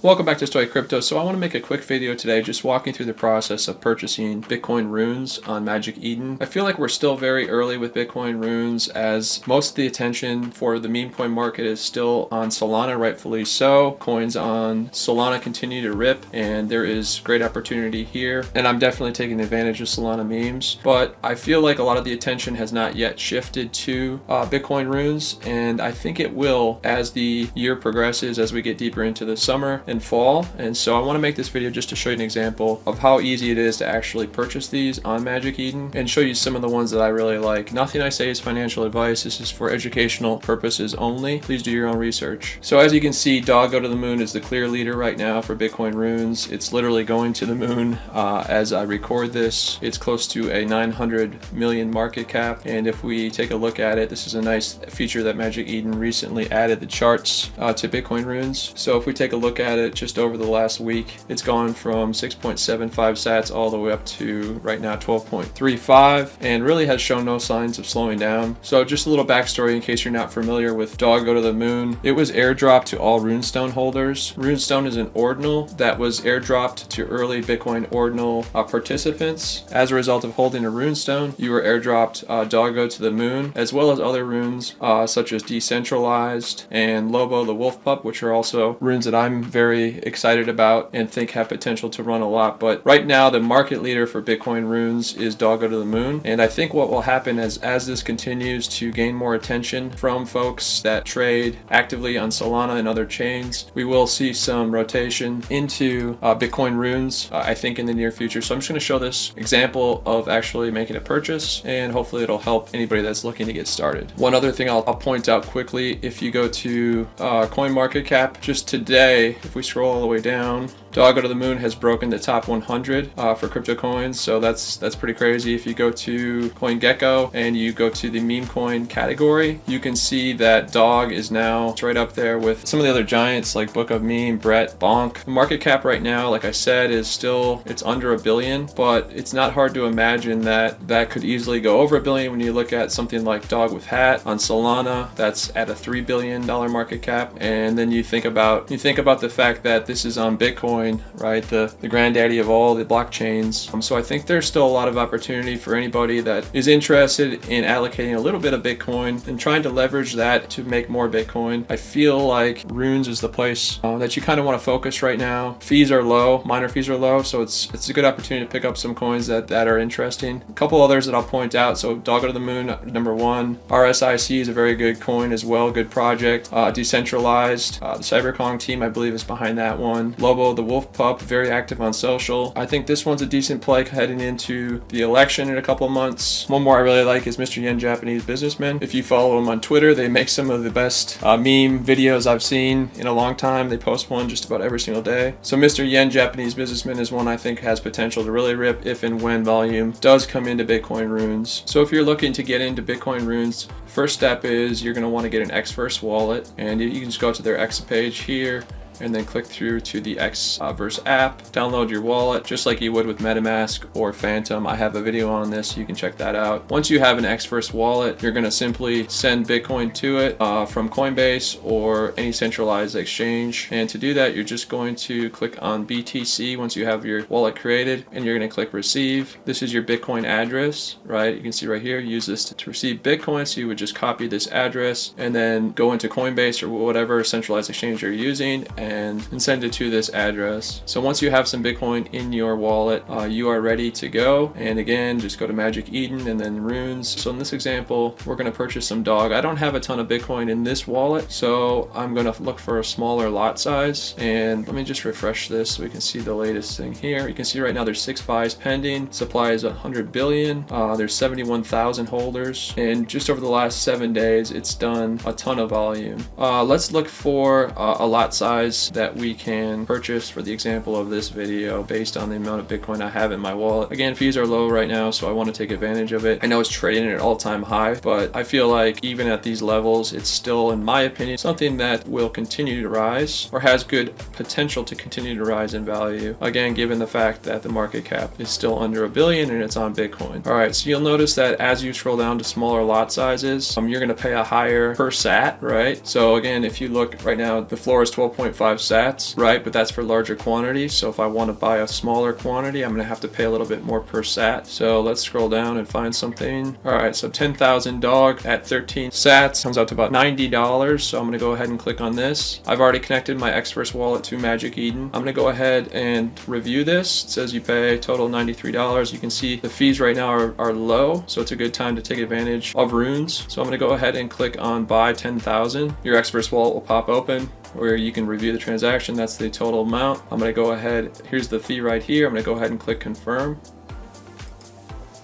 Welcome back to Stoic Crypto. So I want to make a quick video today just walking through the process of purchasing Bitcoin runes on Magic Eden. I feel like we're still very early with Bitcoin runes as most of the attention for the meme coin market is still on Solana, rightfully so. Coins on Solana continue to rip and there is great opportunity here. And I'm definitely taking advantage of Solana memes, but I feel like a lot of the attention has not yet shifted to Bitcoin runes, and I think it will as the year progresses, as we get deeper into the summer and fall. And so I want to make this video just to show you an example of how easy it is to actually purchase these on Magic Eden and show you some of the ones that I really like. Nothing I say is financial advice. This is for educational purposes only. Please do your own research. So as you can see, Dog Go to the Moon is the clear leader right now for Bitcoin runes. It's literally going to the moon as I record this. It's close to a 900 million market cap, and if we take a look at it, this is a nice feature that Magic Eden recently added, the charts to Bitcoin runes. So if we take a look at it just over the last week, it's gone from 6.75 sats all the way up to right now 12.35, and really has shown no signs of slowing down. So just a little backstory in case you're not familiar with Dog Go to the Moon. It was airdropped to all runestone holders. Runestone is an ordinal that was airdropped to early Bitcoin ordinal participants. As a result of holding a runestone, you were airdropped Dog Go to the Moon, as well as other runes such as Decentralized and Lobo the Wolf Pup, which are also runes that I'm very excited about and think have potential to run a lot. But right now the market leader for Bitcoin runes is Dog Go to the Moon, and I think what will happen is as this continues to gain more attention from folks that trade actively on Solana and other chains, we will see some rotation into Bitcoin runes I think in the near future. So I'm just going to show this example of actually making a purchase, and hopefully it'll help anybody that's looking to get started. One other thing I'll point out quickly, if you go to CoinMarketCap just today, if we scroll all the way down, Dog Go to the Moon has broken the top 100 for crypto coins, so that's pretty crazy. If you go to CoinGecko and you go to the meme coin category, you can see that Dog is now right up there with some of the other giants like Book of Meme, Brett, Bonk. The market cap right now, like I said, is still, it's under $1 billion, but it's not hard to imagine that that could easily go over $1 billion when you look at something like Dog with Hat on Solana. That's at a $3 billion market cap, and then you think about the fact that this is on Bitcoin, right? The granddaddy of all the blockchains. So I think there's still a lot of opportunity for anybody that is interested in allocating a little bit of Bitcoin and trying to leverage that to make more Bitcoin. I feel like runes is the place that you kind of want to focus right now. Fees are low, miner fees are low, so it's a good opportunity to pick up some coins that are interesting. A couple others that I'll point out. So Dog Go to the Moon, number one. RSIC is a very good coin as well, good project. Decentralized, the CyberKong team I believe is behind that one. Lobo the Wolf Pup, very active on social. I think this one's a decent play heading into the election in a couple months. One more I really like is Mr. Yen Japanese Businessman. If you follow them on Twitter, they make some of the best meme videos I've seen in a long time. They post one just about every single day. So Mr. Yen Japanese Businessman is one I think has potential to really rip if and when volume does come into Bitcoin runes. So if you're looking to get into Bitcoin runes, first step is you're going to want to get an Xverse wallet, and you can just go to their X page here and then click through to the Xverse app, download your wallet just like you would with MetaMask or Phantom. I have a video on this, you can check that out. Once you have an Xverse wallet, you're going to simply send Bitcoin to it from Coinbase or any centralized exchange, and to do that you're just going to click on BTC once you have your wallet created, and you're going to click receive. This is your Bitcoin address, right? You can see right here, use this to receive Bitcoin, so you would just copy this address and then go into Coinbase or whatever centralized exchange you're using and send it to this address. So once you have some Bitcoin in your wallet, you are ready to go. And again, just go to Magic Eden and then runes. So in this example, we're going to purchase some Dog. I don't have a ton of Bitcoin in this wallet, so I'm going to look for a smaller lot size. And let me just refresh this so we can see the latest thing here. You can see right now there's 6 buys pending. Supply is 100 billion. There's 71,000 holders, and just over the last 7 days, it's done a ton of volume. Let's look for a lot size that we can purchase for the example of this video based on the amount of Bitcoin I have in my wallet. Again, fees are low right now, so I want to take advantage of it. I know it's trading at an all-time high, but I feel like even at these levels, it's still, in my opinion, something that will continue to rise or has good potential to continue to rise in value. Again, given the fact that the market cap is still under $1 billion and it's on Bitcoin. All right, so you'll notice that as you scroll down to smaller lot sizes, you're going to pay a higher per sat, right? So again, if you look right now, the floor is 12.5 0.05 sats, right? But that's for larger quantities. So if I want to buy a smaller quantity, I'm going to have to pay a little bit more per sat. So let's scroll down and find something. All right, so 10,000 dog at 13 sats comes out to about $90. So I'm going to go ahead and click on this. I've already connected my Xverse wallet to Magic Eden. I'm going to go ahead and review this. It says you pay total $93. You can see the fees right now are low, so it's a good time to take advantage of runes. So I'm going to go ahead and click on buy 10,000. Your Xverse wallet will pop open where you can review the transaction. That's the total amount. I'm going to go ahead, here's the fee right here. I'm going to go ahead and click confirm.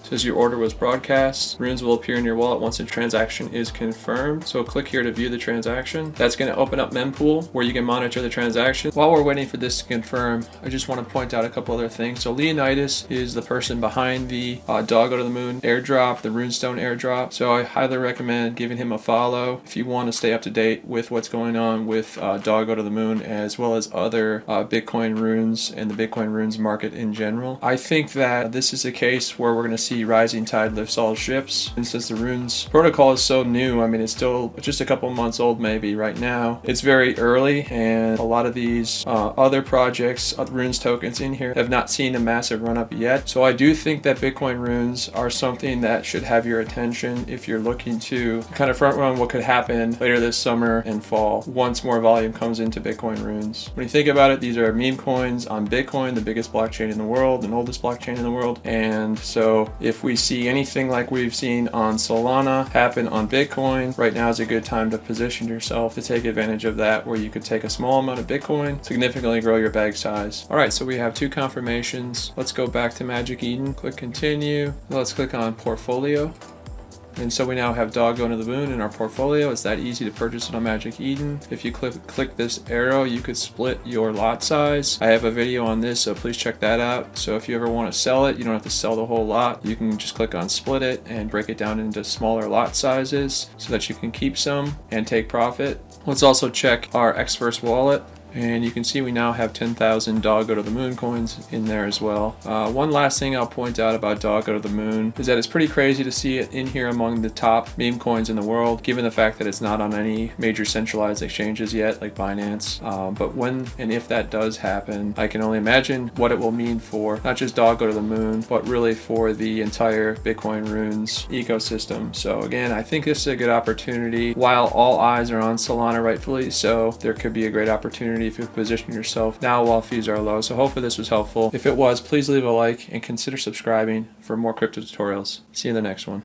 Says your order was broadcast. Runes will appear in your wallet once the transaction is confirmed. So click here to view the transaction. That's going to open up mempool where you can monitor the transaction. While we're waiting for this to confirm, I just want to point out a couple other things. So Leonidas is the person behind the Doggo to the Moon airdrop, the Runestone airdrop. So I highly recommend giving him a follow if you want to stay up to date with what's going on with Doggo to the Moon, as well as other Bitcoin runes and the Bitcoin runes market in general. I think that this is a case where we're going to see rising tide lifts all ships. And since the runes protocol is so new, I mean, it's still just a couple months old maybe right now. It's very early, and a lot of these other projects, runes tokens in here, have not seen a massive run up yet. So I do think that Bitcoin runes are something that should have your attention if you're looking to kind of front run what could happen later this summer and fall once more volume comes into Bitcoin runes. When you think about it, these are meme coins on Bitcoin, the biggest blockchain in the world, and oldest blockchain in the world. And so if we see anything like we've seen on Solana happen on Bitcoin, right now is a good time to position yourself to take advantage of that, where you could take a small amount of Bitcoin, significantly grow your bag size. All right, so we have two confirmations. Let's go back to Magic Eden, click continue. Let's click on portfolio. And so we now have Doggo to the Moon in our portfolio. It's that easy to purchase it on Magic Eden. If you click this arrow, you could split your lot size. I have a video on this, so please check that out. So if you ever want to sell it, you don't have to sell the whole lot. You can just click on split it and break it down into smaller lot sizes so that you can keep some and take profit. Let's also check our Xverse wallet. And you can see we now have 10,000 Doggo to the Moon coins in there as well. One last thing I'll point out about Doggo to the Moon is that it's pretty crazy to see it in here among the top meme coins in the world, given the fact that it's not on any major centralized exchanges yet, like Binance. But when and if that does happen, I can only imagine what it will mean for not just Doggo to the Moon, but really for the entire Bitcoin runes ecosystem. So again, I think this is a good opportunity. While all eyes are on Solana, rightfully so, there could be a great opportunity if you position yourself now while fees are low. So hopefully this was helpful. If it was, please leave a like and consider subscribing for more crypto tutorials. See you in the next one.